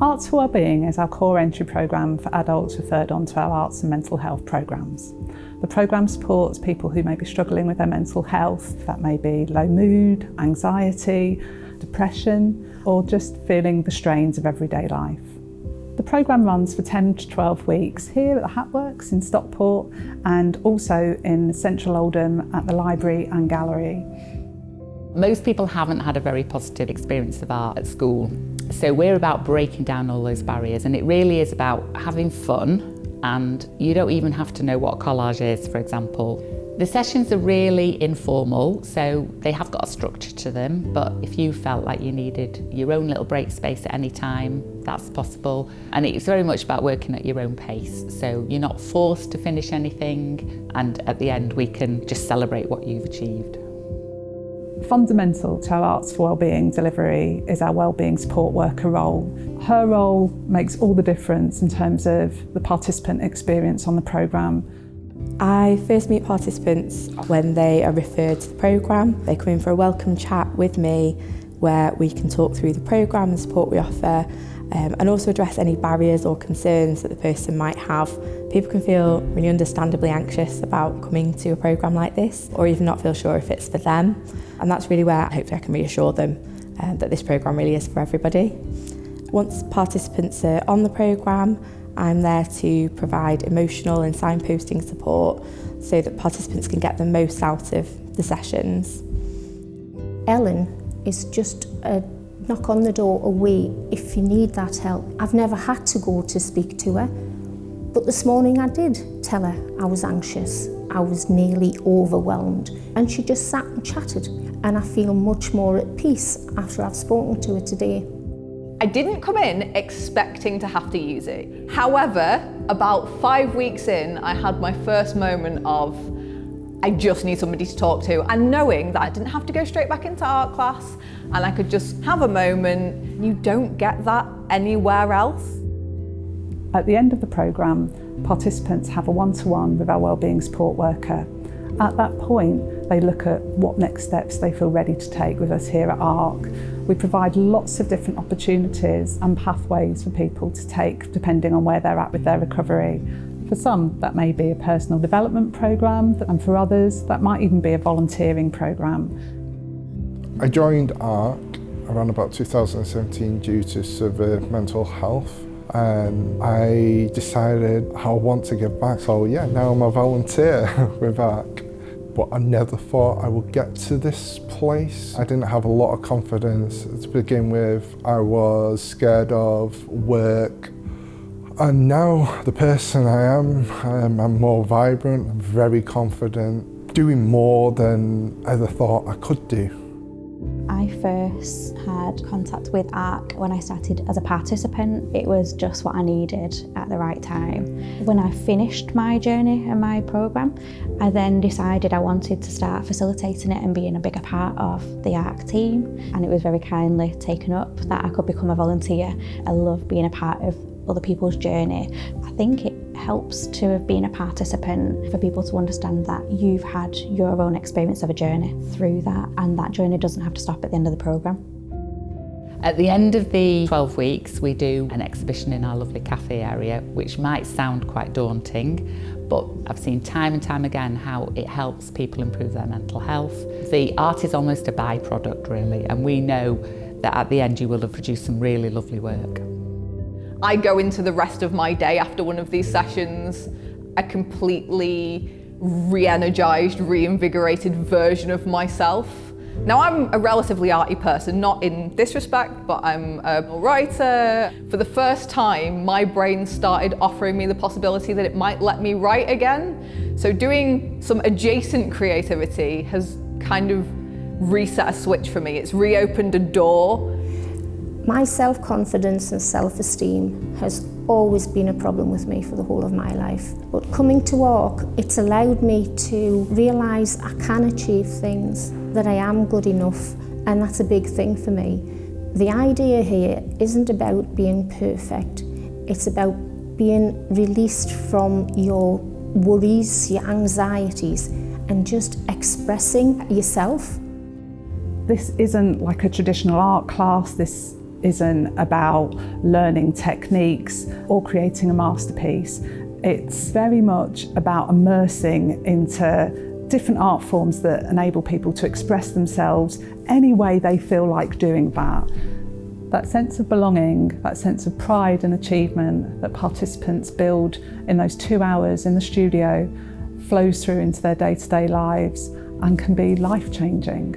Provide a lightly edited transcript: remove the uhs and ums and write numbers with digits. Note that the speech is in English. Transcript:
Arts for Wellbeing is our core entry programme for adults referred on to our arts and mental health programmes. The programme supports people who may be struggling with their mental health. That may be low mood, anxiety, depression, or just feeling the strains of everyday life. The programme runs for 10 to 12 weeks here at the Hatworks in Stockport and also in Central Oldham at the Library and Gallery. Most people haven't had a very positive experience of art at school, so we're about breaking down all those barriers, and it really is about having fun, and you don't even have to know what collage is, for example. The sessions are really informal, so they have got a structure to them, but if you felt like you needed your own little break space at any time, that's possible. And it's very much about working at your own pace, so you're not forced to finish anything, and at the end we can just celebrate what you've achieved. Fundamental to our Arts for Wellbeing delivery is our Wellbeing support worker role. Her role makes all the difference in terms of the participant experience on the programme. I first meet participants when they are referred to the programme. They come in for a welcome chat with me where we can talk through the programme and support we offer, and also address any barriers or concerns that the person might have. People can feel really understandably anxious about coming to a programme like this, or even not feel sure if it's for them. And that's really where hopefully I can reassure them that this programme really is for everybody. Once participants are on the programme, I'm there to provide emotional and signposting support so that participants can get the most out of the sessions. Ellen is just a knock on the door away if you need that help. I've never had to go to speak to her, but this morning I did tell her I was anxious, I was nearly overwhelmed, and she just sat and chatted, and I feel much more at peace after I've spoken to her today. I didn't come in expecting to have to use it. However, about 5 weeks in, I had my first moment of, I just need somebody to talk to, and knowing that I didn't have to go straight back into art class and I could just have a moment. You don't get that anywhere else. At the end of the programme, participants have a one-to-one with our Wellbeing support worker. At that point, they look at what next steps they feel ready to take with us here at ARC. We provide lots of different opportunities and pathways for people to take depending on where they're at with their recovery. For some, that may be a personal development programme, and for others, that might even be a volunteering programme. I joined ARC around about 2017 due to severe mental health, and I decided I want to give back. So yeah, now I'm a volunteer with ARC. But I never thought I would get to this place. I didn't have a lot of confidence to begin with. I was scared of work. And now the person I am, I'm more vibrant, I'm very confident, doing more than I ever thought I could do. I first had contact with ARC when I started as a participant. It was just what I needed at the right time. When I finished my journey and my programme, I then decided I wanted to start facilitating it and being a bigger part of the ARC team. And it was very kindly taken up that I could become a volunteer. I love being a part of other people's journey. I think it helps to have been a participant for people to understand that you've had your own experience of a journey through that, and that journey doesn't have to stop at the end of the programme. At the end of the 12 weeks, we do an exhibition in our lovely cafe area, which might sound quite daunting, but I've seen time and time again how it helps people improve their mental health. The art is almost a byproduct really, and we know that at the end you will have produced some really lovely work. I go into the rest of my day after one of these sessions a completely re-energised, reinvigorated version of myself. Now I'm a relatively arty person, not in this respect, but I'm a writer. For the first time, my brain started offering me the possibility that it might let me write again. So doing some adjacent creativity has kind of reset a switch for me. It's reopened a door. My self-confidence and self-esteem has always been a problem with me for the whole of my life. But coming to ARC, it's allowed me to realise I can achieve things, that I am good enough, and that's a big thing for me. The idea here isn't about being perfect, it's about being released from your worries, your anxieties, and just expressing yourself. This isn't like a traditional art class. This isn't about learning techniques or creating a masterpiece. It's very much about immersing into different art forms that enable people to express themselves any way they feel like doing that. That sense of belonging, that sense of pride and achievement that participants build in those 2 hours in the studio flows through into their day-to-day lives and can be life-changing.